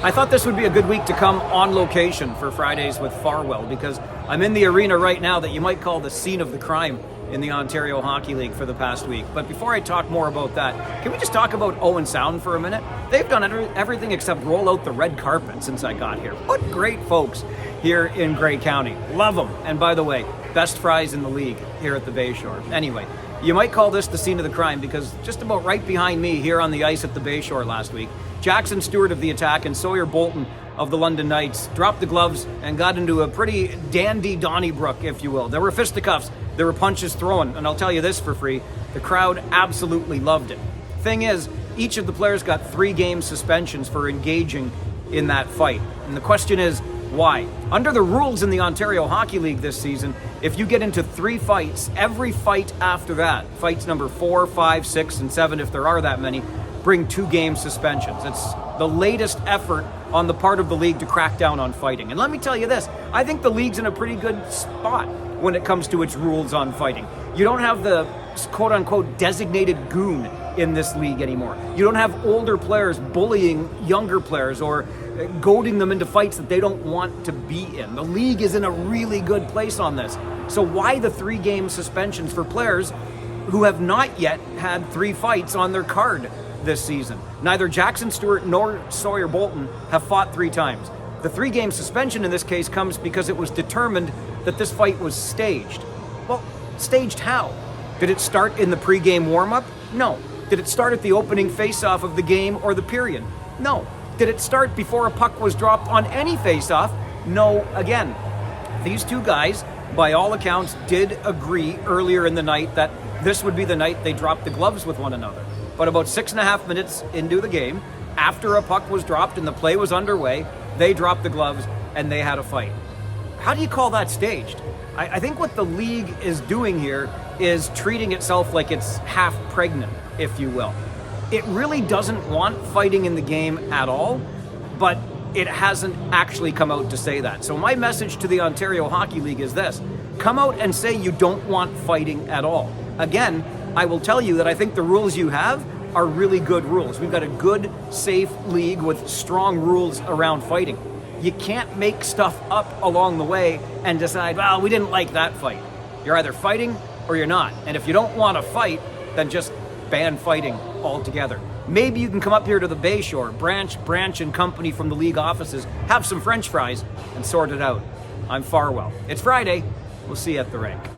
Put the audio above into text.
I thought this would be a good week to come on location for Fridays with Farwell, because I'm in the arena right now that you might call the scene of the crime in the Ontario Hockey League for the past week. But before I talk more about that, can we just talk about Owen Sound for a minute? They've done everything except roll out the red carpet since I got here. What great folks here in Grey County. Love them. And by the way, best fries in the league here at the Bayshore. Anyway, you might call this the scene of the crime because just about right behind me here on the ice at the Bayshore last week, Jackson Stewart of the Attack and Sawyer Bolton of the London Knights dropped the gloves and got into a pretty dandy Donnybrook, if you will. There were fisticuffs, there were punches thrown, and I'll tell you this for free, the crowd absolutely loved it. Thing is, each of the players got 3-game suspensions for engaging in that fight. And the question is, why? Under the rules in the Ontario Hockey League this season, if you get into 3 fights, every fight after that, fights number 4, 5, 6, and 7, if there are that many, bring 2-game suspensions. It's the latest effort on the part of the league to crack down on fighting. And let me tell you this, I think the league's in a pretty good spot when it comes to its rules on fighting. You don't have the quote-unquote designated goon in this league anymore. You don't have older players bullying younger players or goading them into fights that they don't want to be in. The league is in a really good place on this. So why the 3-game suspensions for players who have not yet had 3 fights on their card this season? Neither Jackson Stewart nor Sawyer Bolton have fought 3 times. The 3-game suspension in this case comes because it was determined that this fight was staged. Well, staged how? Did it start in the pre-game warm-up? No. Did it start at the opening face-off of the game or the period? No. Did it start before a puck was dropped on any face-off? No, again. These 2 guys, by all accounts, did agree earlier in the night that this would be the night they dropped the gloves with one another. But about 6.5 minutes into the game, after a puck was dropped and the play was underway, they dropped the gloves and they had a fight. How do you call that staged? I think what the league is doing here is treating itself like it's half pregnant, if you will. It really doesn't want fighting in the game at all, but it hasn't actually come out to say that. So my message to the Ontario Hockey League is this: come out and say you don't want fighting at all. Again, I will tell you that I think the rules you have are really good rules. We've got a good, safe league with strong rules around fighting. You can't make stuff up along the way and decide, well, we didn't like that fight. You're either fighting or you're not. And if you don't want to fight, then just ban fighting altogether. Maybe you can come up here to the Bayshore, Branch and company from the league offices, have some French fries and sort it out. I'm Farwell. It's Friday. We'll see you at the rink.